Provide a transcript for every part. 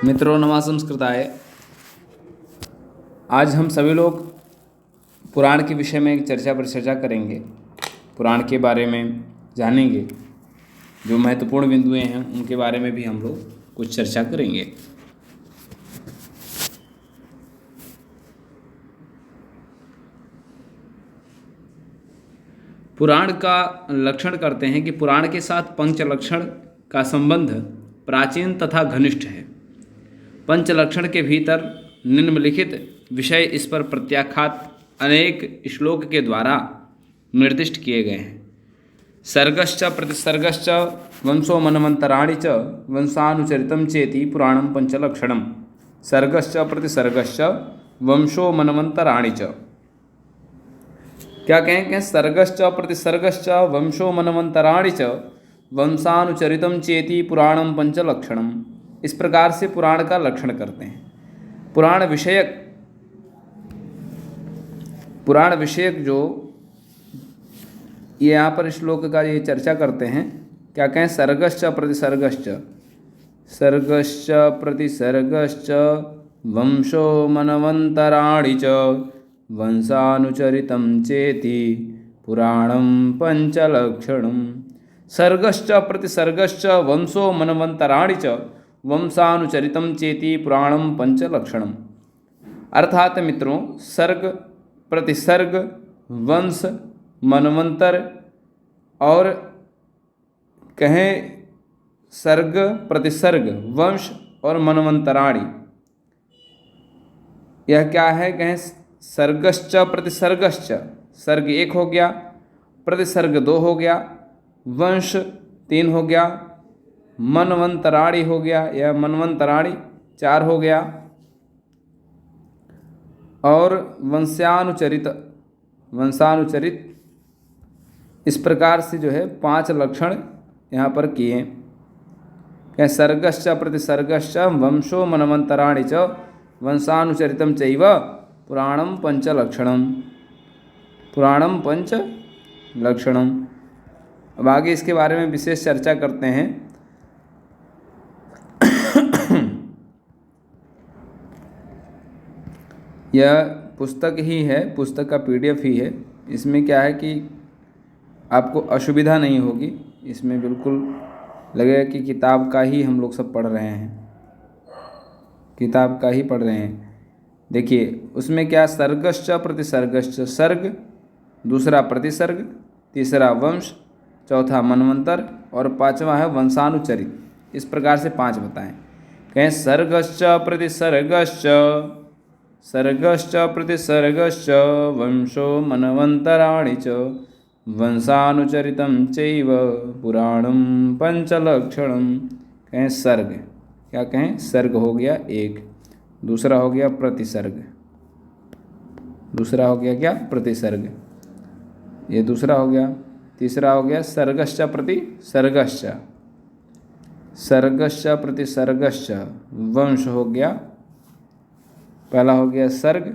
मित्रों नमः संस्कृताय। आज हम सभी लोग पुराण के विषय में एक चर्चा पर चर्चा करेंगे। पुराण के बारे में जानेंगे, जो महत्वपूर्ण बिंदुएं हैं उनके बारे में भी हम लोग कुछ चर्चा करेंगे। पुराण का लक्षण करते हैं कि पुराण के साथ पंच लक्षण का संबंध प्राचीन तथा घनिष्ठ है। पंच लक्षण के भीतर निम्नलिखित विषय इस पर प्रत्याख्यात अनेक श्लोक के द्वारा निर्दिष्ट किए गए हैं। सर्गश्च प्रतिसर्गश्च वंशो मनमंतराणि च वंशानुचरितं चेति पुराणं पंचलक्षणम्। सर्गश्च प्रतिसर्गश्च वंशो मनमंतराणि च। क्या कहें सर्गश्च प्रतिसर्गश्च वंशो मनमंतराणि च वंशानुचरितं चेति पुराणं पंचलक्षणम्। इस प्रकार से पुराण का लक्षण करते हैं। पुराण विषयक जो ये यहाँ पर श्लोक का ये चर्चा करते हैं। क्या कहें सर्गश्च प्रतिसर्गश्च, सर्गश्च प्रतिसर्गश्च वंशो मनवंतराणि च वंशानुचरितं चेति पुराणं पंचलक्षणम्। सर्गश्च प्रतिसर्गश्च वंशो मनवंतराणि च वंशानुचरितं चेति पुराणं पंचलक्षणम्। अर्थात मित्रों, सर्ग प्रतिसर्ग वंश मनवंतर और कहें सर्ग प्रतिसर्ग वंश और मनवंतराणि, यह क्या है? कहें सर्गश्च प्रतिसर्गश्च, सर्ग 1 हो गया, प्रतिसर्ग 2 हो गया, वंश 3 हो गया, मनवंतराणि हो गया या मनवंतराणि 4 हो गया, और वंशानुचरित इस प्रकार से जो है 5 लक्षण यहाँ पर किए। क्या सर्गश्च प्रतिसर्गश्च वंशो मनवंतराणि च वंशानुचरितं चैव पुराणं पंचलक्षणम्। पुराणं पंचलक्षणम्। अब आगे इसके बारे में विशेष चर्चा करते हैं। यह पुस्तक ही है, पुस्तक का PDF ही है। इसमें क्या है कि आपको असुविधा नहीं होगी। इसमें बिल्कुल लगेगा कि किताब का ही हम लोग सब पढ़ रहे हैं, किताब का ही पढ़ रहे हैं। देखिए उसमें क्या, सर्गश्च प्रतिसर्गश्च, सर्ग, दूसरा प्रतिसर्ग, तीसरा वंश, चौथा मनवंतर और पांचवा है वंशानुचरित। इस प्रकार से 5 बताएं। कहें सर्गश्च प्रतिसर्गश्च, सर्गश्च प्रतिसर्गश्च वंशो मनवंतराणि च वंशानुचरितं चैव पुराणं पंचलक्षणम्। कहें सर्ग, क्या कहें सर्ग हो गया 1, दूसरा हो गया प्रतिसर्ग, दूसरा हो गया क्या प्रतिसर्ग, ये दूसरा हो गया, तीसरा हो गया सर्गश्च प्रतिसर्गश्च, सर्गश्च प्रतिसर्गश्च वंश हो गया, पहला हो गया सर्ग,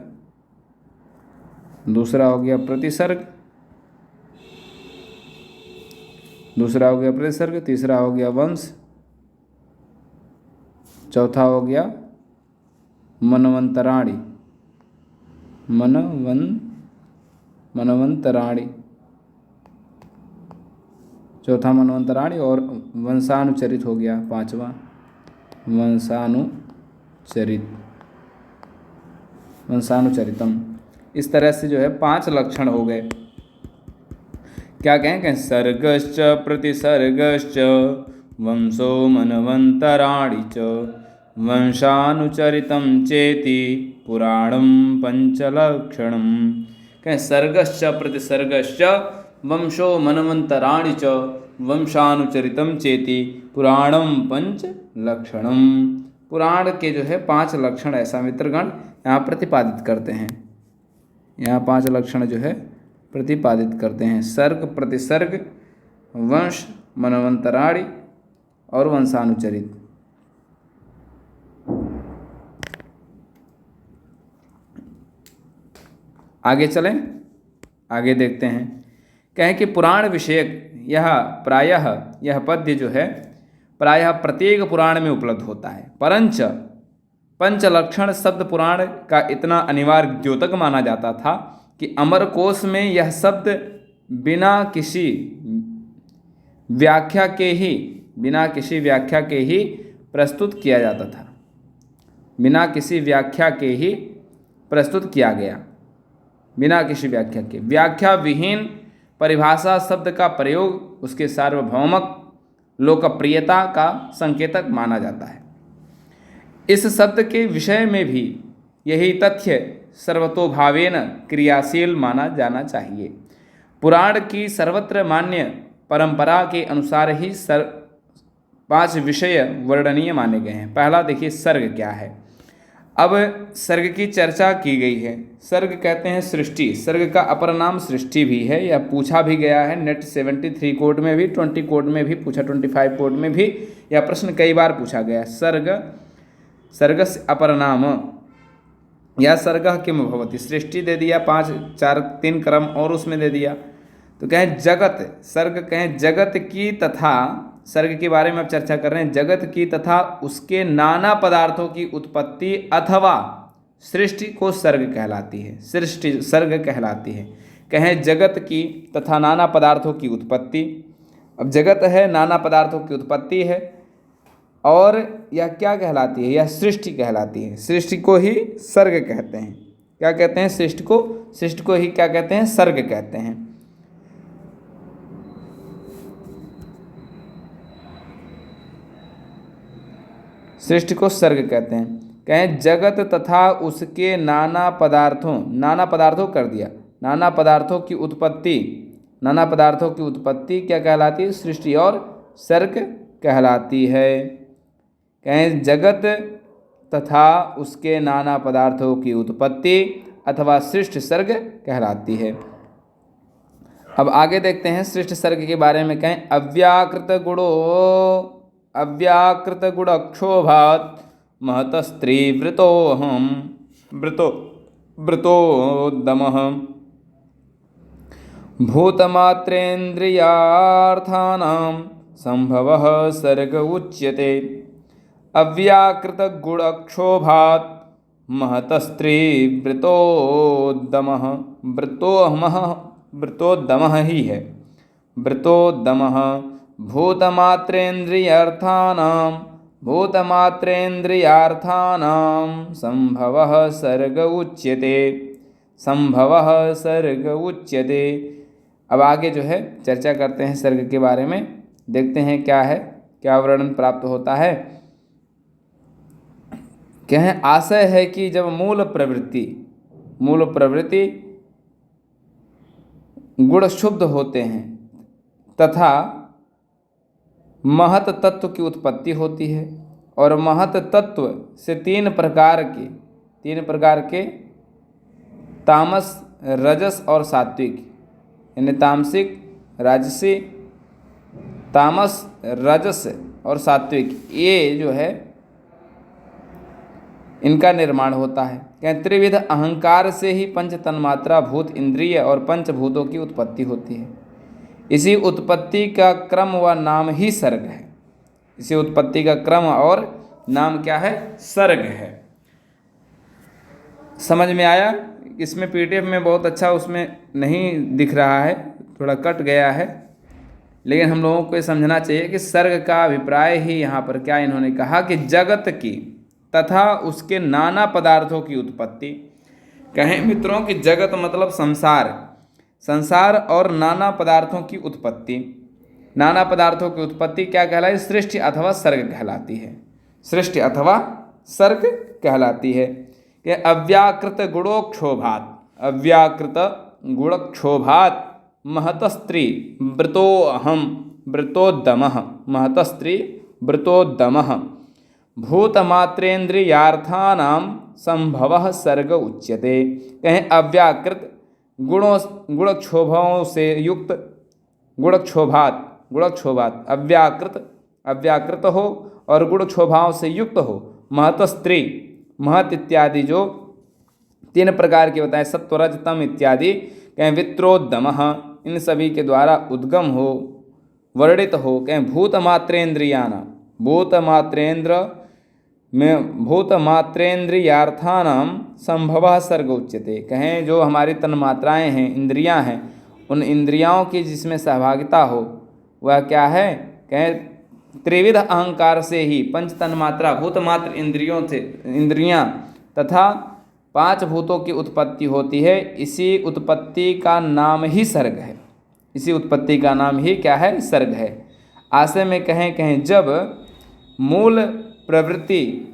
दूसरा हो गया प्रतिसर्ग, दूसरा हो गया प्रतिसर्ग, तीसरा हो गया वंश, चौथा हो गया मनवंतराणि, मनवंतराणि, चौथा मनवंतराणि, और वंशानुचरित हो गया 5वां वंशानुचरितम। इस तरह से जो है 5 लक्षण हो गए। क्या कहें सर्गश्च प्रतिसर्गश्च वंशो मनवंतराणि च वंशानुचरितं चेति पुराणं पंचलक्षणम्। कहें सर्गश्च प्रतिसर्गश्च वंशो मनवंतराणि च वंशानुचरितं चेति पुराणं पंचलक्षणम्। पुराण के जो है 5 लक्षण ऐसा मित्रगण यहाँ प्रतिपादित करते हैं। यहाँ 5 लक्षण जो है प्रतिपादित करते हैं। सर्ग प्रतिसर्ग वंश मनवंतराणि और वंशानुचरित। आगे चलें, आगे देखते हैं। कहें कि पुराण विषयक यह पद्य जो है प्रायः प्रत्येक पुराण में उपलब्ध होता है, परंच पंचलक्षण शब्द पुराण का इतना अनिवार्य द्योतक माना जाता था कि अमरकोश में यह शब्द बिना किसी व्याख्या के ही प्रस्तुत किया जाता था। बिना किसी व्याख्या के ही प्रस्तुत किया गया, बिना किसी व्याख्या के। व्याख्या विहीन परिभाषा शब्द का प्रयोग उसके सार्वभौमक लोकप्रियता का संकेतक माना जाता है। इस शब्द के विषय में भी यही तथ्य सर्वतोभावेन क्रियाशील माना जाना चाहिए। पुराण की सर्वत्र मान्य परंपरा के अनुसार ही 5 विषय वर्णनीय माने गए हैं। पहला देखिए सर्ग क्या है। अब सर्ग की चर्चा की गई है। सर्ग कहते हैं सृष्टि। सर्ग का अपर नाम सृष्टि भी है। यह पूछा भी गया है नेट 73 कोड में भी, 20 कोड में भी पूछा, 25 कोड में भी यह प्रश्न कई बार पूछा गया। सर्गस्य अपर नाम या सर्ग किम भवति। सृष्टि दे दिया, 5 4 3 क्रम और उसमें दे दिया। तो कहें जगत, सर्ग कहें जगत की तथा, सर्ग के बारे में अब चर्चा कर रहे हैं, जगत की तथा उसके नाना पदार्थों की उत्पत्ति अथवा सृष्टि को सर्ग कहलाती है। सृष्टि सर्ग कहलाती है। कहें जगत की तथा नाना पदार्थों की उत्पत्ति। अब जगत है, नाना पदार्थों की उत्पत्ति है, और यह क्या कहलाती है? यह सृष्टि कहलाती है। सृष्टि को ही सर्ग कहते हैं। क्या कहते हैं? सृष्टि को ही क्या कहते हैं? सर्ग कहते हैं। सृष्टि को सर्ग कहते हैं। कहें जगत तथा उसके नाना पदार्थों कर दिया, नाना पदार्थों की उत्पत्ति क्या कहलाती है? सृष्टि और सर्ग कहलाती है। कहें जगत तथा उसके नाना पदार्थों की उत्पत्ति अथवा सृष्टि सर्ग कहलाती है। अब आगे देखते हैं सृष्टि सर्ग के बारे में। कहें अव्याकृत गुणक्षोभात् महतस्त्रीवृतोऽहं वृतोद्दमः भूतमात्रेन्द्रियार्थानां संभवः सर्ग उच्यते। अव्याकृत गुणक्षोभात् महतस्त्रीवृतोद्दमः, वृतोद्दमः ही है, वृतोद्दमः भूतमात्रेन्द्रियार्थानां संभवः सर्ग उच्यते। अब आगे जो है चर्चा करते हैं सर्ग के बारे में। देखते हैं क्या है, क्या वर्णन प्राप्त होता है। क्या है? आशय है कि जब मूल प्रवृत्ति गुण शुद्ध होते हैं तथा महत तत्व की उत्पत्ति होती है, और महत तत्व से तीन प्रकार के तामस, रजस और सात्विक, यानी तामसिक, राजसी, तामस, रजस और सात्विक, ये जो है इनका निर्माण होता है। क्या? त्रिविध अहंकार से ही पंच तन्मात्रा, भूत, इंद्रिय और पंचभूतों की उत्पत्ति होती है। इसी उत्पत्ति का क्रम व नाम ही सर्ग है। इसी उत्पत्ति का क्रम और नाम क्या है? सर्ग है। समझ में आया? इसमें पीडीएफ में बहुत अच्छा उसमें नहीं दिख रहा है, थोड़ा कट गया है, लेकिन हम लोगों को ये समझना चाहिए कि सर्ग का अभिप्राय ही यहाँ पर क्या इन्होंने कहा कि जगत की तथा उसके नाना पदार्थों की उत्पत्ति। कहें मित्रों कि जगत मतलब संसार और नाना पदार्थों की उत्पत्ति। नाना पदार्थों की उत्पत्ति क्या कहलाती है? सृष्टि अथवा सर्ग कहलाती है। सृष्टि अथवा सर्ग कहलाती है। कि अव्याकृत गुणक्षोभात् महतस्त्री वृतोऽहं वृतोद्दमः, महतस्त्री वृतोद्दमः भूतमात्रेन्द्रियार्थानां संभवः सर्ग उच्यते। कहें अव्याकृत गुणक्षोभों से युक्त, गुणक्षोभात् अव्याकृत हो और गुणक्षोभाओं से युक्त हो, महतस्त्री, महत इत्यादि जो 3 प्रकार के बताए, सत्वरज तम इत्यादि, कहें वित्रोद्दमः, इन सभी के द्वारा उद्गम हो, वर्णित हो। कहें भूतमात्रेन्द्रियाणां, भूतमात्रेन्द्र में भूतमात्रेन्द्रियार्थानां संभवः सर्ग उच्यते। कहें जो हमारी तन्मात्राएँ हैं, इंद्रियां हैं, उन इंद्रियाओं की जिसमें सहभागिता हो वह क्या है? कहें त्रिविध अहंकार से ही पंच तन्मात्रा भूतमात्र इंद्रियां तथा पांच भूतों की उत्पत्ति होती है। इसी उत्पत्ति का नाम ही सर्ग है। इसी उत्पत्ति का नाम ही क्या है? सर्ग है। आशय में कहें जब मूल प्रवृत्ति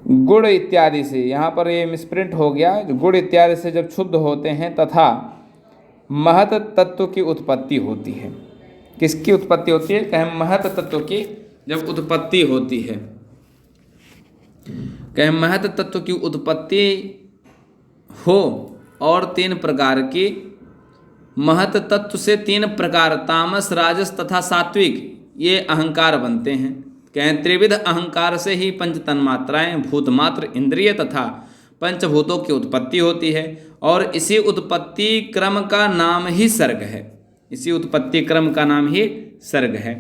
गुण इत्यादि से, यहाँ पर ये मिसप्रिंट हो गया, गुण इत्यादि से जब क्षुब्ध होते हैं तथा महत तत्व की उत्पत्ति होती है। किसकी उत्पत्ति होती है? कहें महत तत्व की जब उत्पत्ति होती है। कहें महत तत्व की उत्पत्ति हो और तीन प्रकार की महत तत्व से तीन प्रकार तामस, राजस तथा सात्विक ये अहंकार बनते हैं। कहें त्रिविध अहंकार से ही पंच तन्मात्राएं भूतमात्र इंद्रिय तथा पंचभूतों की उत्पत्ति होती है और इसी उत्पत्ति क्रम का नाम ही सर्ग है। इसी उत्पत्ति क्रम का नाम ही सर्ग है।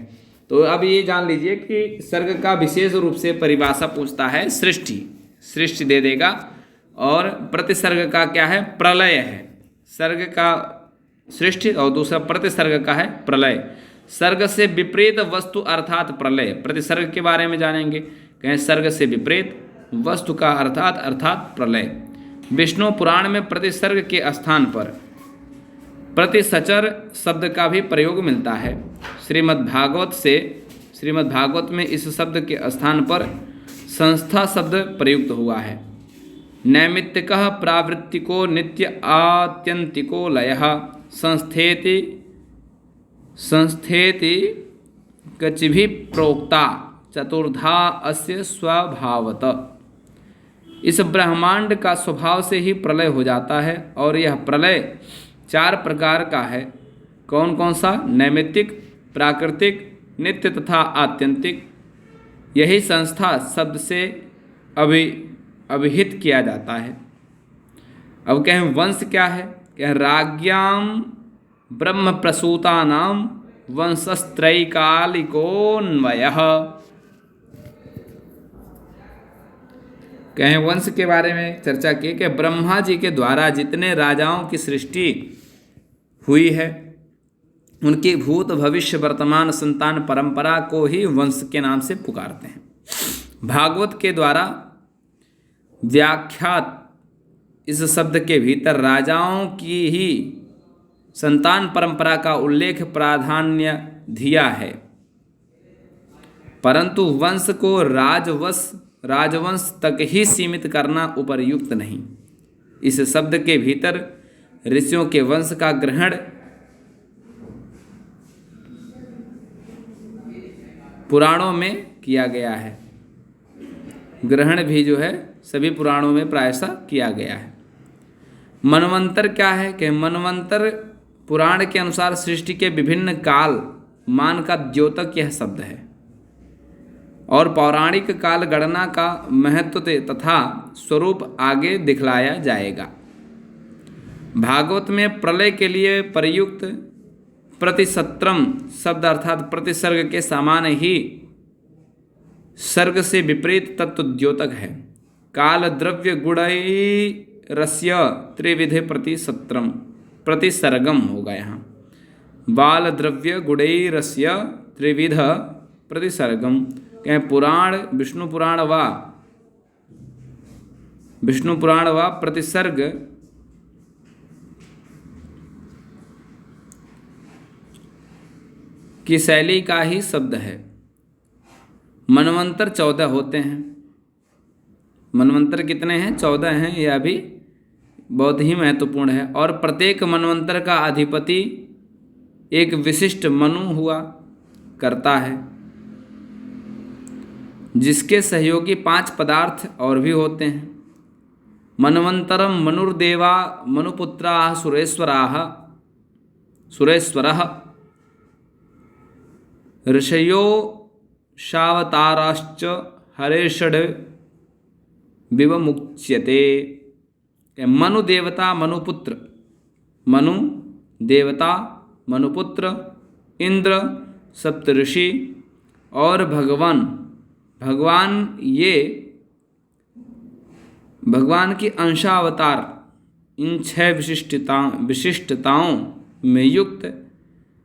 तो अब ये जान लीजिए कि सर्ग का विशेष रूप से परिभाषा पूछता है सृष्टि दे देगा, और प्रतिसर्ग का क्या है? प्रलय है। सर्ग का सृष्टि और दूसरा प्रतिसर्ग का है प्रलय। सर्ग से विपरीत वस्तु अर्थात प्रलय। प्रतिसर्ग के बारे में जानेंगे। कहें सर्ग से विपरीत वस्तु का अर्थात प्रलय। विष्णु पुराण में प्रतिसर्ग के स्थान पर प्रतिसचर शब्द का भी प्रयोग मिलता है। श्रीमद् भागवत में इस शब्द के स्थान पर संस्था शब्द प्रयुक्त हुआ है। नैमित्तिकः प्रावृत्तिको नित्य आत्यंतिको लयः संस्थेति कचिभिः प्रोक्ता चतुर्धा अस्य स्वभावतः। इस ब्रह्मांड का स्वभाव से ही प्रलय हो जाता है और यह प्रलय चार प्रकार का है। कौन कौन सा? नैमित्तिक, प्राकृतिक, नित्य तथा आत्यंतिक। यही संस्था शब्द से अभिहित किया जाता है। अब कहें वंश क्या है? कहें राज्ञां ब्रह्म प्रसूतानां वंशस्त्रैकालिकोन्वयः। कहें वंश के बारे में चर्चा की कि ब्रह्मा जी के द्वारा जितने राजाओं की सृष्टि हुई है उनकी भूत भविष्य वर्तमान संतान परंपरा को ही वंश के नाम से पुकारते हैं। भागवत के द्वारा व्याख्यात इस शब्द के भीतर राजाओं की ही संतान परंपरा का उल्लेख प्राधान्य दिया है, परंतु वंश को राजवंश तक ही सीमित करना उपयुक्त नहीं। इस शब्द के भीतर ऋषियों के वंश का ग्रहण पुराणों में किया गया है। ग्रहण भी जो है सभी पुराणों में प्रायशः किया गया है। मनवंतर क्या है? कि मनवंतर पुराण के अनुसार सृष्टि के विभिन्न काल मान का द्योतक यह शब्द है और पौराणिक काल गणना का महत्व तथा स्वरूप आगे दिखलाया जाएगा। भागवत में प्रलय के लिए प्रयुक्त प्रतिसत्रम शब्द अर्थात प्रतिसर्ग के समान ही सर्ग से विपरीत तत्व द्योतक है। काल द्रव्य गुणैरस्य त्रिविधे प्रतिसर्गम होगा यहाँ। बाल द्रव्य गुणैरस्य त्रिविध प्रतिसर्गम। कहें पुराण विष्णु पुराण व प्रतिसर्ग की शैली का ही शब्द है। मनवंतर 14 होते हैं। मनवंतर कितने हैं? 14 हैं। यह भी बहुत ही महत्वपूर्ण है और प्रत्येक मनवंतर का अधिपति एक विशिष्ट मनु हुआ करता है, जिसके सहयोगी 5 पदार्थ और भी होते हैं। मनवंतरम मनुर्देवा मनुपुत्रा सुरेश्वरः ऋषयो शावताराश्च हरेषड विवमुच्यते। मनु देवता मनुपुत्र, मनु देवता मनुपुत्र, इंद्र सप्तऋषि और भगवान की अंशावतार इन 6 विशिष्टताओं में युक्त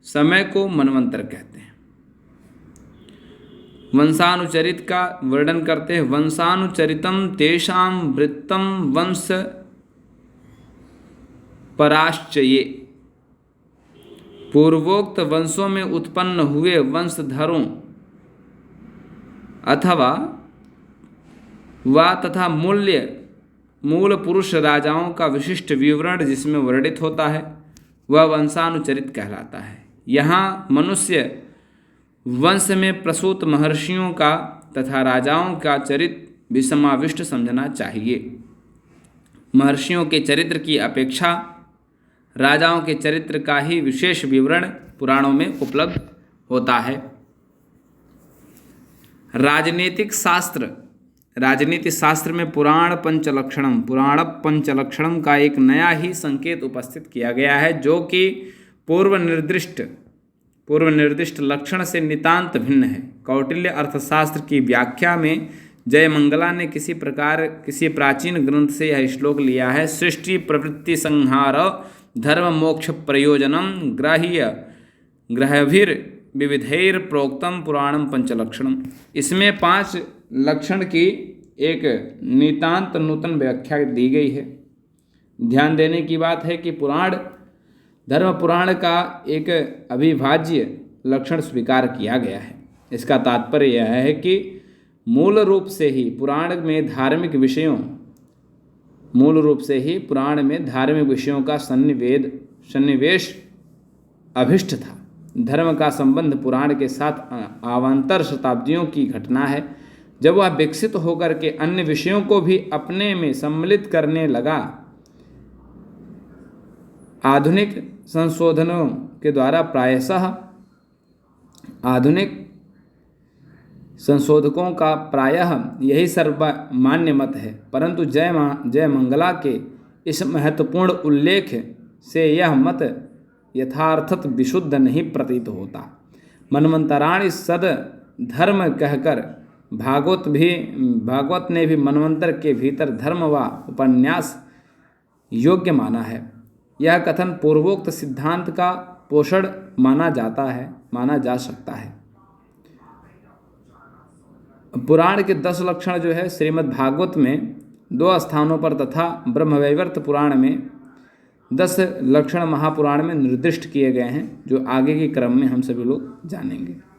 समय को मनवंतर कहते हैं। वंशानुचरित का वर्णन करते हैं। वंशानुचरितम तेषां वृत्तम वंश पराश्चये। पूर्वोक्त वंशों में उत्पन्न हुए वंशधरों अथवा तथा मूल पुरुष राजाओं का विशिष्ट विवरण जिसमें वर्णित होता है वह वंशानुचरित कहलाता है। यहाँ मनुष्य वंश में प्रसूत महर्षियों का तथा राजाओं का चरित्र भी समाविष्ट समझना चाहिए। महर्षियों के चरित्र की अपेक्षा राजाओं के चरित्र का ही विशेष विवरण पुराणों में उपलब्ध होता है। राजनीति शास्त्र में पुराण पंचलक्षणम का एक नया ही संकेत उपस्थित किया गया है, जो कि पूर्व निर्दिष्ट लक्षण से नितांत भिन्न है। कौटिल्य अर्थशास्त्र की व्याख्या में जयमंगला ने किसी प्राचीन ग्रंथ से यह श्लोक लिया है। सृष्टि प्रवृत्ति संहार धर्म मोक्ष प्रयोजनम ग्रहभिर विविधैर प्रोक्तम पुराणम पंचलक्षणम। इसमें 5 लक्षण की एक नितांत नूतन व्याख्या दी गई है। ध्यान देने की बात है कि धर्म पुराण का एक अविभाज्य लक्षण स्वीकार किया गया है। इसका तात्पर्य यह है कि मूल रूप से ही पुराण में धार्मिक विषयों का सन्निवेश अभिष्ट था। धर्म का संबंध पुराण के साथ आवांतर शताब्दियों की घटना है, जब वह विकसित होकर के अन्य विषयों को भी अपने में सम्मिलित करने लगा। आधुनिक संशोधनों के द्वारा आधुनिक संशोधकों का प्रायः यही सर्वमान्य मत है, परंतु जयमंगला के इस महत्वपूर्ण उल्लेख से यह मत यथार्थत विशुद्ध नहीं प्रतीत होता। मनवंतराणि सद धर्म कहकर भागवत ने भी मनवंतर के भीतर धर्म व उपन्यास योग्य माना है। यह कथन पूर्वोक्त सिद्धांत का पोषण माना जा सकता है। पुराण के 10 लक्षण जो है श्रीमद् भागवत में 2 स्थानों पर तथा ब्रह्मवैवर्त पुराण में 10 लक्षण महापुराण में निर्दिष्ट किए गए हैं, जो आगे के क्रम में हम सभी लोग जानेंगे।